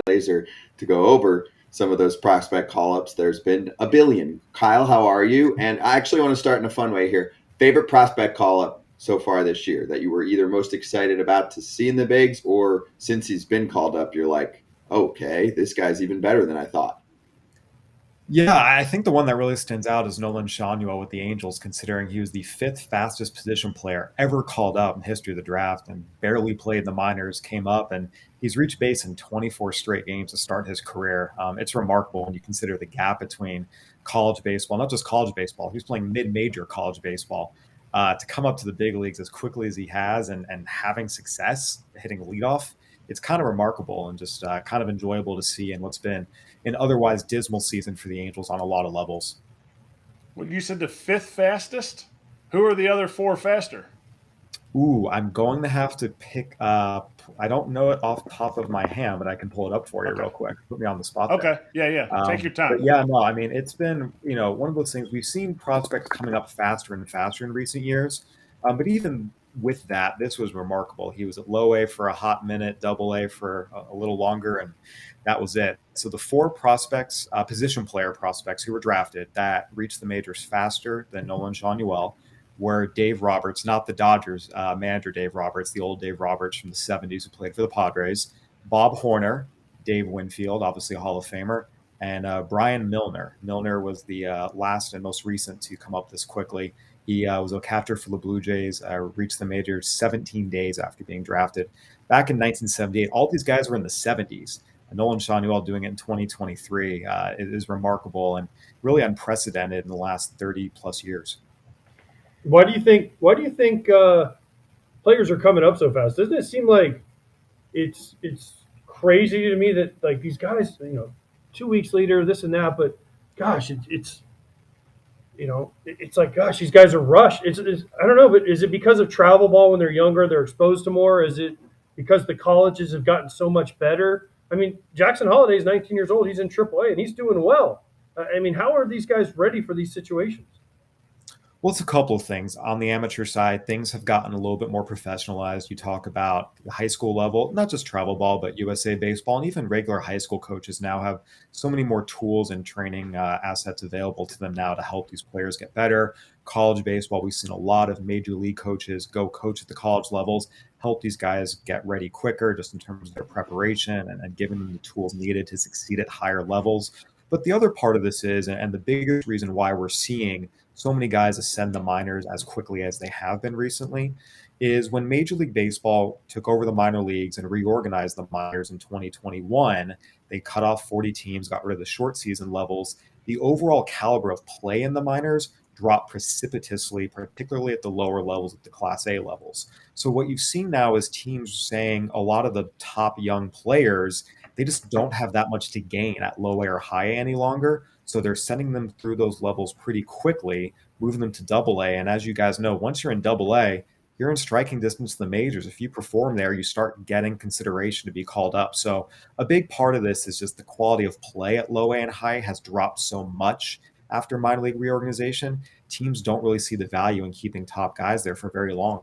Glaser to go over some of those prospect call-ups. There's been a billion. Kyle, how are you? And I actually want to start in a fun way here. Favorite prospect call-up so far this year that you were either most excited about to see in the bigs, or since he's been called up, you're like, okay, this guy's even better than I thought. Yeah, I think the one that really stands out is Nolan Shanuel with the Angels, considering he was the fifth fastest position player ever called up in history of the draft and barely played in the minors, came up, and he's reached base in 24 straight games to start his career. It's remarkable when you consider the gap between college baseball, not just college baseball, he was playing mid-major college baseball, to come up to the big leagues as quickly as he has and having success hitting leadoff. It's kind of remarkable and just kind of enjoyable to see in what's been an otherwise dismal season for the Angels on a lot of levels. Well, you said the fifth fastest? Who are the other four faster? Ooh, I'm going to have to pick up. I don't know it off the top of my hand, but I can pull it up for you Okay. real quick. Put me on the spot there. Okay. Yeah. Take your But time. yeah, no, I mean, it's been, one of those things we've seen prospects coming up faster and faster in recent years. But even with that, this was remarkable. He was at low A for a hot minute, double A for a little longer, and that was it. So the four prospects, position player prospects who were drafted that reached the majors faster than Nolan Shanuel were Dave Roberts, not the Dodgers manager Dave Roberts, the old Dave Roberts from the 70s who played for the Padres, Bob Horner, Dave Winfield, obviously a Hall of Famer, and Brian Milner. Milner was the last and most recent to come up this quickly. He was a catcher for the Blue Jays, reached the majors 17 days after being drafted. Back in 1978, all these guys were in the 70s. Nolan Shanuel doing it in 2023 is remarkable and really unprecedented in the last 30 plus years. Why do you think? Players are coming up so fast? Doesn't it seem like it's crazy to me that like these guys, 2 weeks later, this and that, but gosh, it's like gosh, these guys are rushed. It's I don't know, but is it because of travel ball when they're younger, they're exposed to more? Is it because the colleges have gotten so much better? I mean, Jackson Holliday is 19 years old. He's in AAA and he's doing well. I mean, how are these guys ready for these situations? Well, it's a couple of things. On the amateur side, things have gotten a little bit more professionalized. You talk about the high school level, not just travel ball, but USA baseball, and even regular high school coaches now have so many more tools and training assets available to them now to help these players get better. College baseball, we've seen a lot of major league coaches go coach at the college levels, help these guys get ready quicker, just in terms of their preparation and giving them the tools needed to succeed at higher levels. But the other part of this is, and the biggest reason why we're seeing so many guys ascend the minors as quickly as they have been recently is when Major League Baseball took over the minor leagues and reorganized the minors in 2021, they cut off 40 teams, got rid of the short season levels. The overall caliber of play in the minors dropped precipitously, particularly at the lower levels, at the Class A levels. So what you've seen now is teams saying a lot of the top young players, they just don't have that much to gain at low A or high A any longer. So they're sending them through those levels pretty quickly, moving them to double A. And as you guys know, once you're in double A, you're in striking distance to the majors. If you perform there, you start getting consideration to be called up. So a big part of this is just the quality of play at low A and high has dropped so much after minor league reorganization. Teams don't really see the value in keeping top guys there for very long.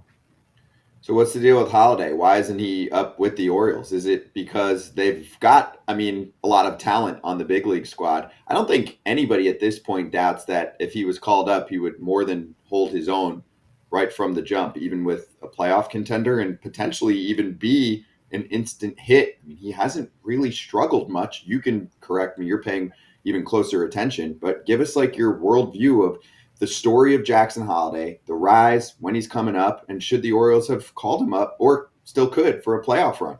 So what's the deal with Holiday? Why isn't he up with the Orioles? Is it because they've got, a lot of talent on the big league squad? I don't think anybody at this point doubts that if he was called up, he would more than hold his own right from the jump, even with a playoff contender and potentially even be an instant hit. He hasn't really struggled much. You can correct me. You're paying even closer attention, but give us like your worldview of the story of Jackson Holliday, the rise, when he's coming up, and should the Orioles have called him up or still could for a playoff run?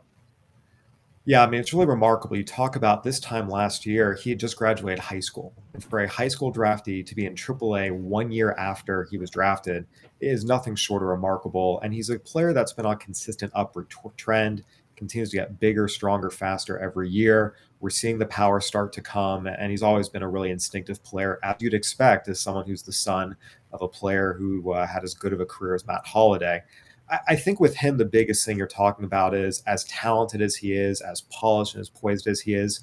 Yeah, it's really remarkable. You talk about this time last year, he had just graduated high school. And for a high school draftee to be in AAA 1 year after he was drafted is nothing short of remarkable. And he's a player that's been on a consistent upward trend, continues to get bigger, stronger, faster every year. We're seeing the power start to come, and he's always been a really instinctive player, as you'd expect, as someone who's the son of a player who had as good of a career as Matt Holliday. I think with him, the biggest thing you're talking about is as talented as he is, as polished and as poised as he is,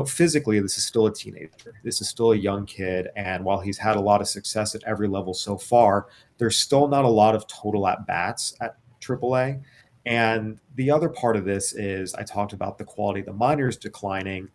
physically, this is still a teenager. This is still a young kid. And while he's had a lot of success at every level so far, there's still not a lot of total at bats at AAA. And the other part of this is I talked about the quality of the minors declining.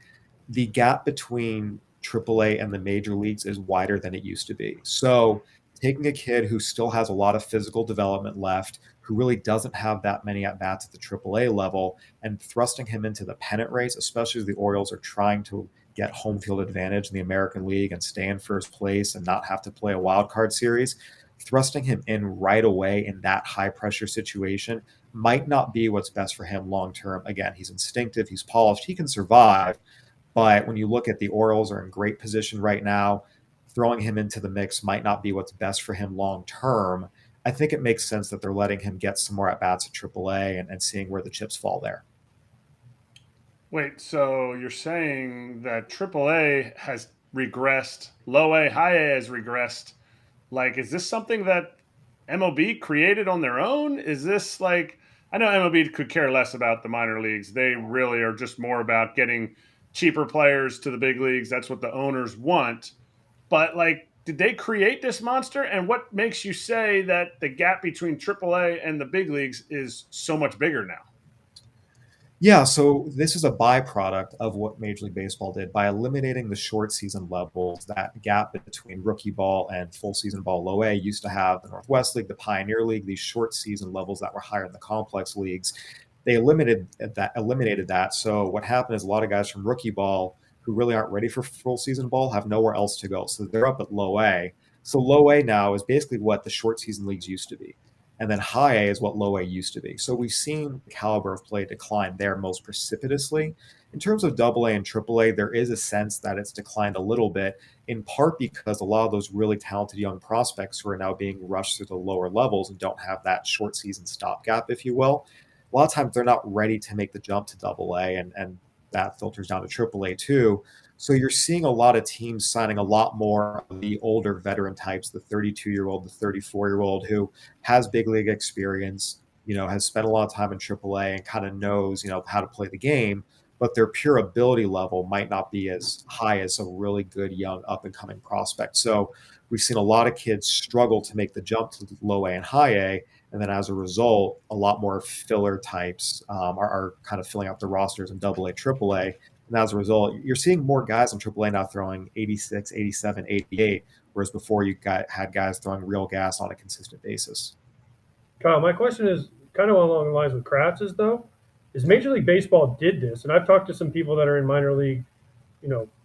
The gap between AAA and the major leagues is wider than it used to be. So taking a kid who still has a lot of physical development left, who really doesn't have that many at bats at the AAA level, and thrusting him into the pennant race, especially as the Orioles are trying to get home field advantage in the American League and stay in first place and not have to play a wild card series, thrusting him in right away in that high pressure situation might not be what's best for him long term. Again, he's instinctive, he's polished, he can survive. But when you look at the Orioles are in great position right now, throwing him into the mix might not be what's best for him long term. I think it makes sense that they're letting him get some more at bats at AAA and seeing where the chips fall there. Wait, so you're saying that AAA has regressed, low A, high A has regressed. Like, is this something that MLB created on their own? Is this like, I know MLB could care less about the minor leagues. They really are just more about getting cheaper players to the big leagues. That's what the owners want. But like, did they create this monster? And what makes you say that the gap between AAA and the big leagues is so much bigger now? Yeah, so this is a byproduct of what Major League Baseball did by eliminating the short season levels. That gap between rookie ball and full season ball low A used to have the Northwest League, the Pioneer League, these short season levels that were higher in the complex leagues. They eliminated that. So what happened is a lot of guys from rookie ball who really aren't ready for full season ball have nowhere else to go. So they're up at low A. So low A now is basically what the short season leagues used to be. And then high A is what low A used to be. So we've seen the caliber of play decline there most precipitously. In terms of double A and triple A, there is a sense that it's declined a little bit, in part because a lot of those really talented young prospects who are now being rushed through the lower levels and don't have that short season stopgap, if you will. A lot of times they're not ready to make the jump to double A, and that filters down to triple A too. So you're seeing a lot of teams signing a lot more of the older veteran types, the 32-year-old, the 34-year-old who has big league experience, has spent a lot of time in AAA and kind of knows, how to play the game, but their pure ability level might not be as high as a really good young up and coming prospect. So we've seen a lot of kids struggle to make the jump to low A and high A. And then as a result, a lot more filler types are kind of filling out the rosters in double A, triple A. And as a result, you're seeing more guys in AAA now throwing 86, 87, 88, whereas before had guys throwing real gas on a consistent basis. Kyle, my question is kind of along the lines with Kratz's, though. Is Major League Baseball did this, and I've talked to some people that are in minor league,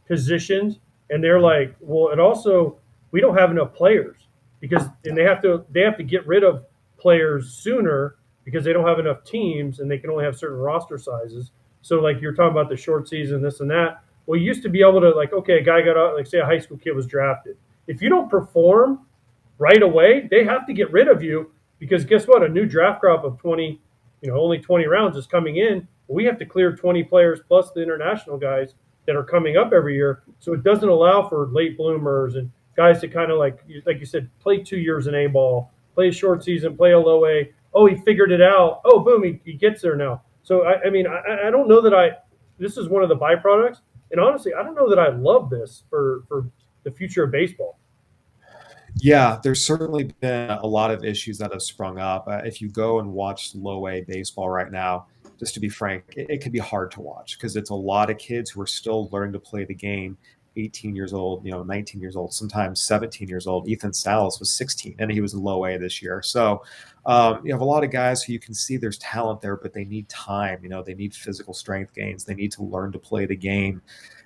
positions, and they're like, well, it also we don't have enough players because, and they have to get rid of players sooner because they don't have enough teams and they can only have certain roster sizes. So like you're talking about the short season, this and that. Well, you used to be able to like, okay, a guy got out, like say a high school kid was drafted. If you don't perform right away, they have to get rid of you because guess what? A new draft crop of 20, only 20 rounds is coming in. We have to clear 20 players plus the international guys that are coming up every year. So it doesn't allow for late bloomers and guys to kind of like you said, play 2 years in A ball, play a short season, play a low A. Oh, he figured it out. Oh, boom, he gets there now. So, I mean, I don't know that this is one of the byproducts. And honestly, I don't know that I love this for the future of baseball. Yeah, there's certainly been a lot of issues that have sprung up. If you go and watch low A baseball right now, just to be frank, it can be hard to watch because it's a lot of kids who are still learning to play the game. 18 years old, 19 years old, sometimes 17 years old. Ethan Salas was 16 and he was in low A this year. So you have a lot of guys who you can see there's talent there, but they need time. They need physical strength gains. They need to learn to play the game.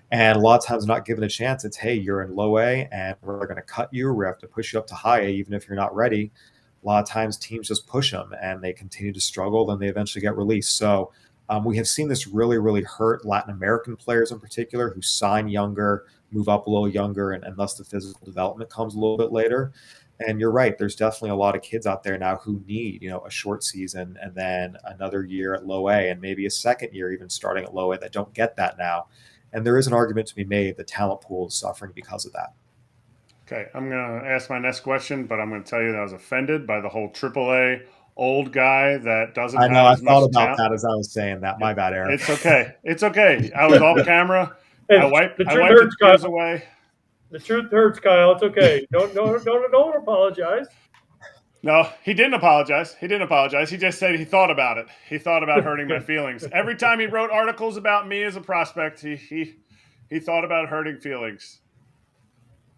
And a lot of times not given a chance. It's, hey, you're in low A and we're going to cut you. We have to push you up to high A, even if you're not ready. A lot of times teams just push them and they continue to struggle. Then they eventually get released. So we have seen this really, really hurt Latin American players in particular who sign younger, move up a little younger, and thus the physical development comes a little bit later. And you're right. There's definitely a lot of kids out there now who need, a short season and then another year at low A and maybe a second year even starting at low A that don't get that now. And there is an argument to be made the talent pool is suffering because of that. Okay, I'm going to ask my next question, but I'm going to tell you that I was offended by the whole AAA old guy that doesn't I know. have I as much thought about talent. that as I was saying that. My bad, Eric. It's okay. It's okay. I was off camera. Hey, I wiped the the truth hurts, tears Kyle. away. The truth hurts, Kyle. It's okay. Don't apologize. No, he didn't apologize. He didn't apologize. He just said he thought about it. He thought about hurting my feelings. Every time he wrote articles about me as a prospect, he thought about hurting feelings.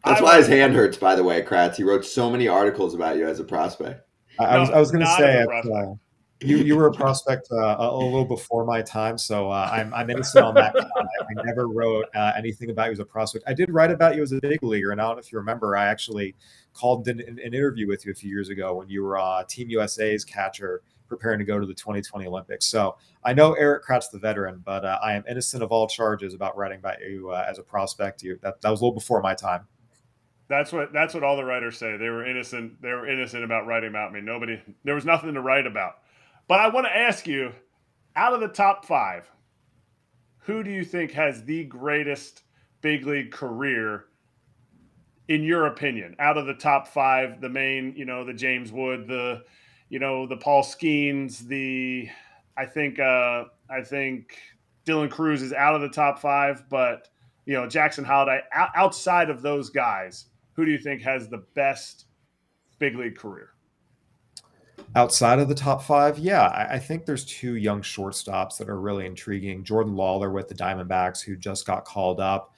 That's why his hand hurts, by the way, Kratz. He wrote so many articles about you as a prospect. I was going to not as say a prospect. you were a prospect a little before my time, so I'm innocent on that count. I never wrote anything about you as a prospect. I did write about you as a big leaguer, and I don't know if you remember, I actually called an interview with you a few years ago when you were Team USA's catcher preparing to go to the 2020 Olympics. So I know Eric Kratz, the veteran, but I am innocent of all charges about writing about you as a prospect. That was a little before my time. That's what all the writers say. They were innocent. They were innocent about writing about me. There was nothing to write about. But I want to ask you, out of the top 5, who do you think has the greatest big league career, in your opinion? Out of the top 5, the main, the James Wood, the Paul Skeens, I think Dylan Cruz is out of the top 5, but Jackson Holliday. Outside of those guys, who do you think has the best big league career? Outside of the top 5, yeah, I think there's 2 young shortstops that are really intriguing. Jordan Lawler with the Diamondbacks, who just got called up.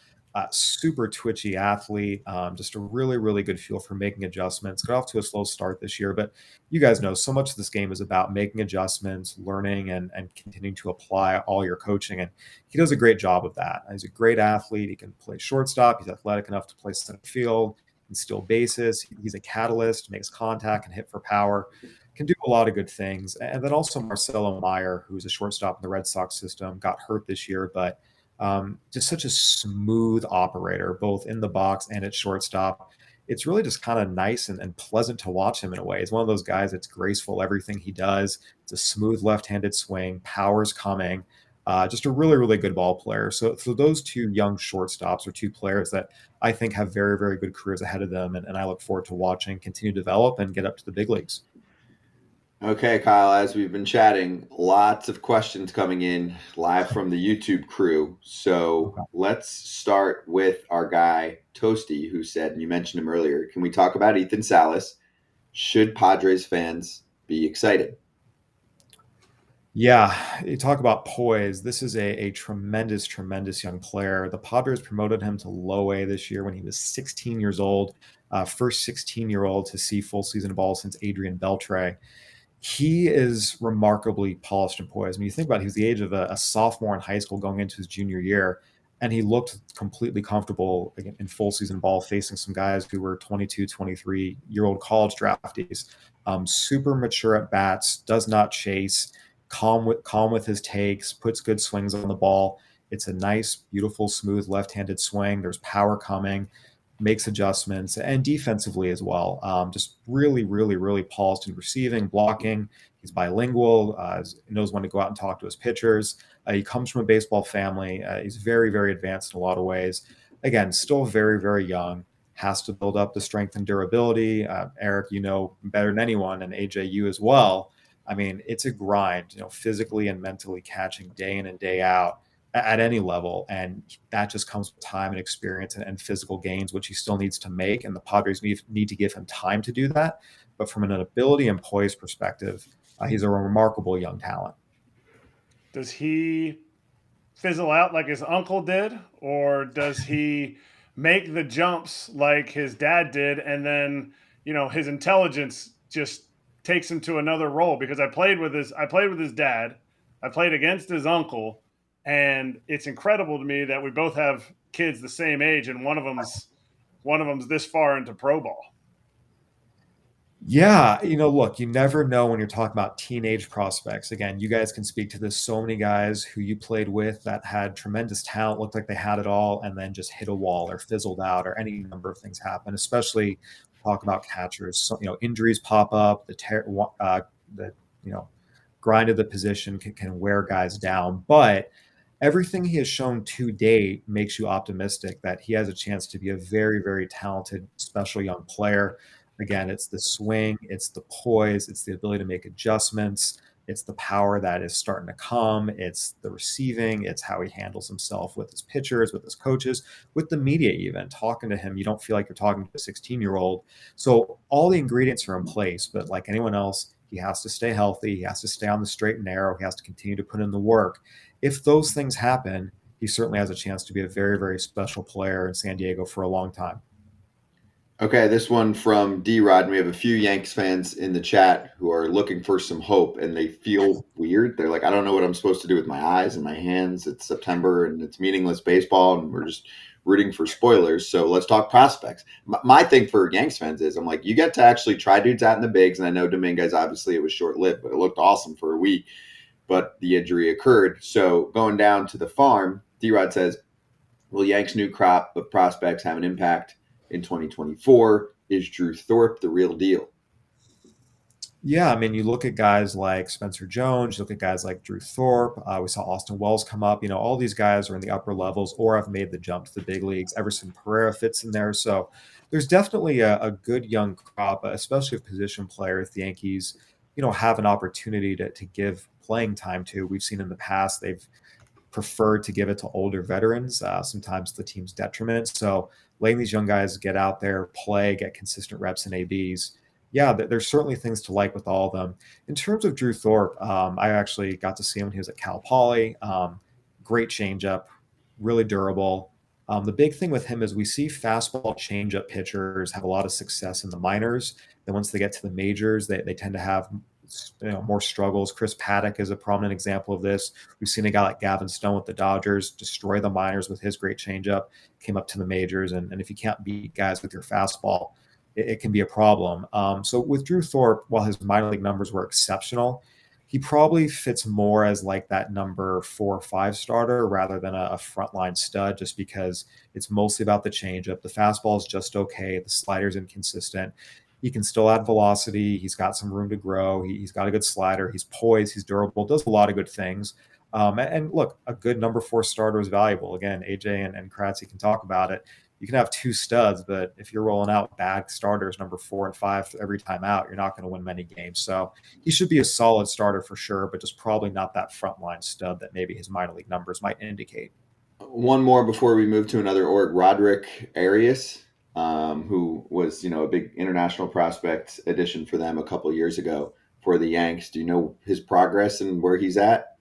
Super twitchy athlete, just a really, really good feel for making adjustments. Got off to a slow start this year, but you guys know so much of this game is about making adjustments, learning, and continuing to apply all your coaching. And he does a great job of that. He's a great athlete. He can play shortstop. He's athletic enough to play center field, can steal bases. He's a catalyst, makes contact, and hit for power. Can do a lot of good things. And then also Marcelo Meyer, who's a shortstop in the Red Sox system, got hurt this year, but just such a smooth operator, both in the box and at shortstop. It's really just kind of nice and pleasant to watch him in a way. He's one of those guys that's graceful, everything he does. It's a smooth left-handed swing, power's coming. Just a really, really good ball player. So those 2 young shortstops are 2 players that I think have very, very good careers ahead of them. And I look forward to watching continue to develop and get up to the big leagues. Okay, Kyle, as we've been chatting, lots of questions coming in live from the YouTube crew. So let's start with our guy, Toasty, who said, and you mentioned him earlier, can we talk about Ethan Salas? Should Padres fans be excited? Yeah, you talk about poise. This is a tremendous, tremendous young player. The Padres promoted him to low A this year when he was 16 years old, first 16-year-old to see full season ball since Adrian Beltre. He is remarkably polished and poised. When you think about it, he was the age of a sophomore in high school going into his junior year, and he looked completely comfortable in full season ball facing some guys who were 22, 23-year-old college draftees. Super mature at bats, does not chase, calm with his takes, puts good swings on the ball. It's a nice, beautiful, smooth left-handed swing. There's power coming, makes adjustments, and defensively as well. Just really, really, really polished in receiving, blocking. He's bilingual, knows when to go out and talk to his pitchers. He comes from a baseball family. He's very, very advanced in a lot of ways. Again, still very, very young. Has to build up the strength and durability. Eric, you know better than anyone, and AJ, you as well. I mean, it's a grind, physically and mentally catching day in and day out at any level. And that just comes with time and experience and physical gains, which he still needs to make. And the Padres need to give him time to do that. But from an ability and poise perspective, he's a remarkable young talent. Does he fizzle out like his uncle did, or does he make the jumps like his dad did, and then his intelligence just takes him to another role? Because I played with his dad, I played against his uncle, and it's incredible to me that we both have kids the same age, and one of them's this far into pro ball. Yeah, look, you never know when you're talking about teenage prospects. Again, you guys can speak to this. So many guys who you played with that had tremendous talent, looked like they had it all, and then just hit a wall or fizzled out, or any number of things happen. Especially talk about catchers. So, injuries pop up. The grind of the position can wear guys down, but everything he has shown to date makes you optimistic that he has a chance to be a very, very talented, special young player. Again, it's the swing, it's the poise, it's the ability to make adjustments. It's the power that is starting to come. It's the receiving. It's how he handles himself with his pitchers, with his coaches, with the media even. Talking to him, you don't feel like you're talking to a 16-year-old. So all the ingredients are in place, but like anyone else, he has to stay healthy. He has to stay on the straight and narrow. He has to continue to put in the work. If those things happen, he certainly has a chance to be a very, very special player in San Diego for a long time. Okay, this one from D-Rod. We have a few Yanks fans in the chat who are looking for some hope, and they feel weird. They're like, I don't know what I'm supposed to do with my eyes and my hands. It's September, and it's meaningless baseball, and we're just rooting for spoilers. So let's talk prospects. My thing for Yanks fans is I'm like, you get to actually try dudes out in the bigs, and I know Dominguez, obviously, it was short-lived, but it looked awesome for a week, but the injury occurred. So going down to the farm, D-Rod says, will Yanks' new crop of prospects have an impact in 2024? Is Drew Thorpe the real deal? Yeah, I mean, you look at guys like Spencer Jones, you look at guys like Drew Thorpe. We saw Austin Wells come up. All these guys are in the upper levels or have made the jump to the big leagues. Everson Pereira fits in there. So there's definitely a good young crop, especially of position players the Yankees, have an opportunity to give playing time to. We've seen in the past they've preferred to give it to older veterans, sometimes to the team's detriment. So letting these young guys get out there, play, get consistent reps in ABs. Yeah, there's certainly things to like with all of them. In terms of Drew Thorpe, I actually got to see him when he was at Cal Poly. Great changeup, really durable. The big thing with him is we see fastball changeup pitchers have a lot of success in the minors. Then once they get to the majors, they tend to have more struggles. Chris Paddock is a prominent example of this. We've seen a guy like Gavin Stone with the Dodgers destroy the minors with his great changeup, came up to the majors, and if you can't beat guys with your fastball, it can be a problem. So with Drew Thorpe, while his minor league numbers were exceptional, he probably fits more as like that number 4 or 5 starter rather than a frontline stud, just because it's mostly about the changeup. The fastball is just okay. The slider's inconsistent. He can still add velocity. He's got some room to grow. He's got a good slider. He's poised. He's durable. Does a lot of good things. And look, a good number 4 starter is valuable. Again, AJ and Kratzy can talk about it. You can have 2 studs, but if you're rolling out bad starters, number 4 and 5 every time out, you're not going to win many games. So he should be a solid starter for sure, but just probably not that frontline stud that maybe his minor league numbers might indicate. One more before we move to another org. Roderick Arias, who was a big international prospect addition for them a couple years ago for the Yanks. Do you know his progress and where he's at?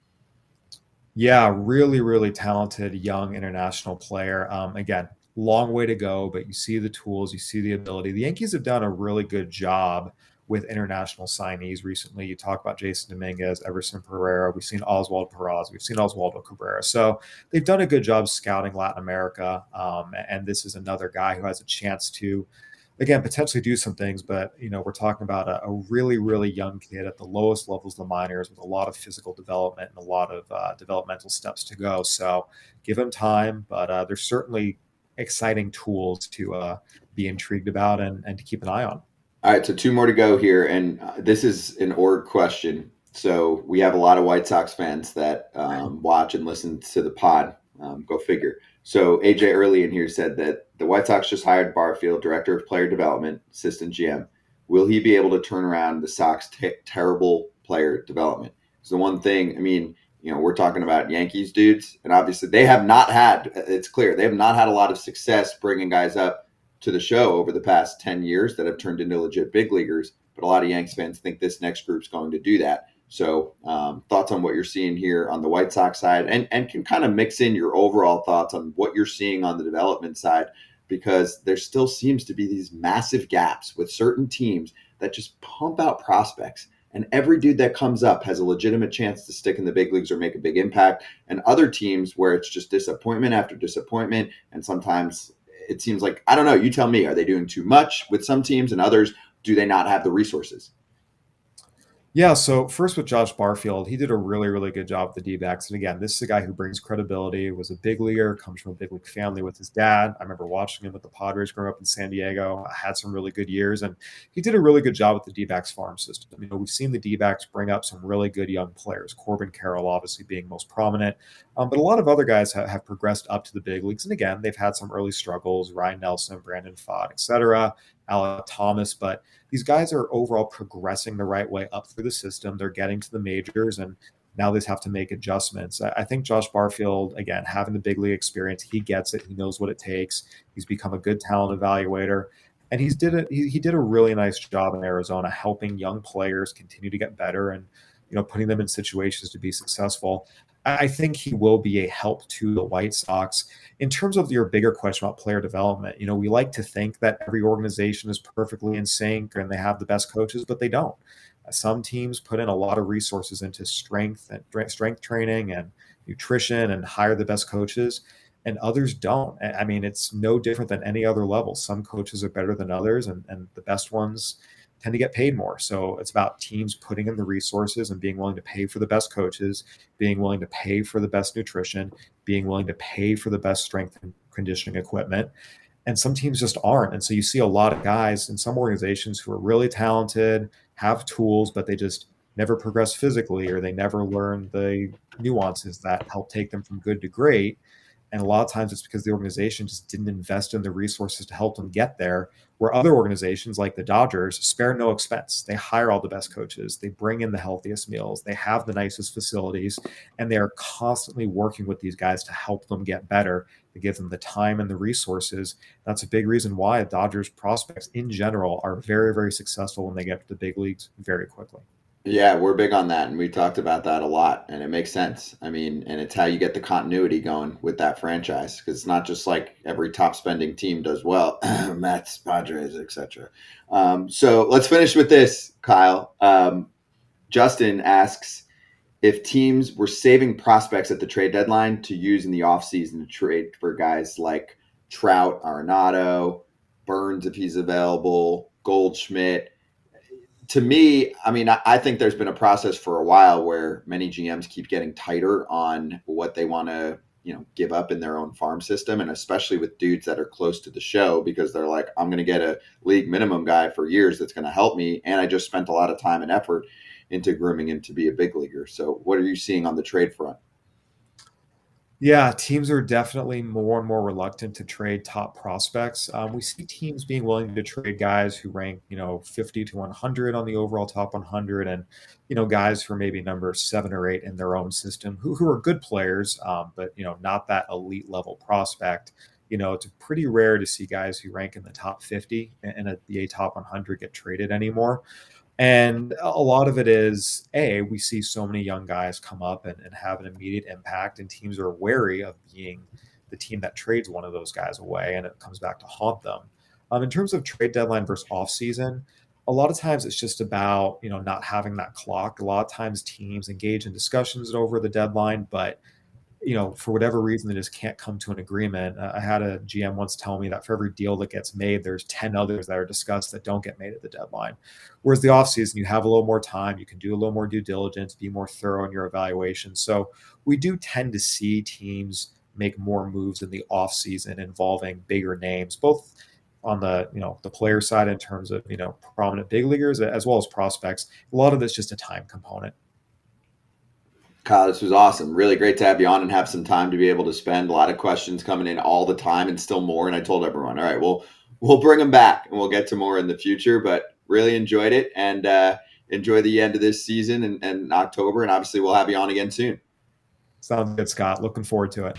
Yeah, really, really talented young international player. Again, long way to go, but you see the tools, you see the ability. The Yankees have done a really good job with international signees recently. You talk about Jason Dominguez, Everson Pereira. We've seen Oswald Peraza. We've seen Oswaldo Cabrera. So they've done a good job scouting Latin America. And this is another guy who has a chance to, again, potentially do some things. But, we're talking about a really, really young kid at the lowest levels of the minors with a lot of physical development and a lot of developmental steps to go. So give him time. But there's certainly exciting tools to be intrigued about and to keep an eye on. All right, so 2 more to go here, and this is an org question. So we have a lot of White Sox fans that watch and listen to the pod. Go figure. So AJ early in here said that the White Sox just hired Barfield, director of player development, assistant GM. Will he be able to turn around the Sox terrible player development? So the one thing, I mean, we're talking about Yankees dudes, and obviously they have not had, it's clear, they have not had a lot of success bringing guys up to the show over the past 10 years that have turned into legit big leaguers. But a lot of Yanks fans think this next group's going to do that. So thoughts on what you're seeing here on the White Sox side, and can kind of mix in your overall thoughts on what you're seeing on the development side, because there still seems to be these massive gaps with certain teams that just pump out prospects. And every dude that comes up has a legitimate chance to stick in the big leagues or make a big impact. And other teams where it's just disappointment after disappointment. And sometimes it seems like, I don't know, you tell me, are they doing too much with some teams, and others, do they not have the resources? Yeah, so first with Josh Barfield, he did a really, really good job with the D-backs. And again, this is a guy who brings credibility, was a big leaguer, comes from a big league family with his dad. I remember watching him with the Padres growing up in San Diego, had some really good years, and he did a really good job with the D-backs farm system. We've seen the D-backs bring up some really good young players, Corbin Carroll obviously being most prominent, but a lot of other guys have progressed up to the big leagues. And again, they've had some early struggles, Ryan Nelson, Brandon Pfaadt, etc. Alec Thomas, but these guys are overall progressing the right way up through the system. They're getting to the majors, and now they just have to make adjustments. I think Josh Barfield, again, having the big league experience, he gets it. He knows what it takes. He's become a good talent evaluator. And he did a really nice job in Arizona, helping young players continue to get better and putting them in situations to be successful. I think he will be a help to the White Sox. In terms of your bigger question about player development, we like to think that every organization is perfectly in sync and they have the best coaches, but they don't. Some teams put in a lot of resources into strength training and nutrition and hire the best coaches, and others don't. I mean, it's no different than any other level. Some coaches are better than others, and the best ones tend to get paid more. So it's about teams putting in the resources and being willing to pay for the best coaches, being willing to pay for the best nutrition, being willing to pay for the best strength and conditioning equipment. And some teams just aren't. And so you see a lot of guys in some organizations who are really talented, have tools, but they just never progress physically, or they never learn the nuances that help take them from good to great. And a lot of times it's because the organization just didn't invest in the resources to help them get there, where other organizations like the Dodgers spare no expense. They hire all the best coaches. They bring in the healthiest meals. They have the nicest facilities, and they are constantly working with these guys to help them get better, to give them the time and the resources. That's a big reason why Dodgers prospects in general are very, very successful when they get to the big leagues very quickly. Yeah, we're big on that, and we talked about that a lot, and it makes sense. I mean, and it's how you get the continuity going with that franchise, because it's not just like every top spending team does well, Mets, Padres, etc. So let's finish with this, Kyle. Justin asks if teams were saving prospects at the trade deadline to use in the offseason to trade for guys like Trout, Arenado, Burns if he's available, Goldschmidt. To me, I mean, I think there's been a process for a while where many GMs keep getting tighter on what they want to, give up in their own farm system, and especially with dudes that are close to the show, because they're like, I'm going to get a league minimum guy for years that's going to help me, and I just spent a lot of time and effort into grooming him to be a big leaguer. So, what are you seeing on the trade front? Yeah, teams are definitely more and more reluctant to trade top prospects. We see teams being willing to trade guys who rank, 50 to 100 on the overall top 100, and guys who are maybe number 7 or 8 in their own system, who are good players, but not that elite level prospect. It's pretty rare to see guys who rank in the top 50 and at the top 100 get traded anymore. And a lot of it is, we see so many young guys come up and have an immediate impact, and teams are wary of being the team that trades one of those guys away, and it comes back to haunt them. In terms of trade deadline versus offseason, a lot of times it's just about, not having that clock. A lot of times teams engage in discussions over the deadline, but for whatever reason, they just can't come to an agreement. I had a GM once tell me that for every deal that gets made, there's 10 others that are discussed that don't get made at the deadline. Whereas the offseason, you have a little more time, you can do a little more due diligence, be more thorough in your evaluation. So we do tend to see teams make more moves in the offseason involving bigger names, both on the the player side in terms of prominent big leaguers, as well as prospects. A lot of it's just a time component. Kyle, this was awesome. Really great to have you on and have some time to be able to spend. A lot of questions coming in all the time and still more. And I told everyone, all right, we'll bring them back and we'll get to more in the future. But really enjoyed it, and enjoy the end of this season and October. And obviously we'll have you on again soon. Sounds good, Scott. Looking forward to it.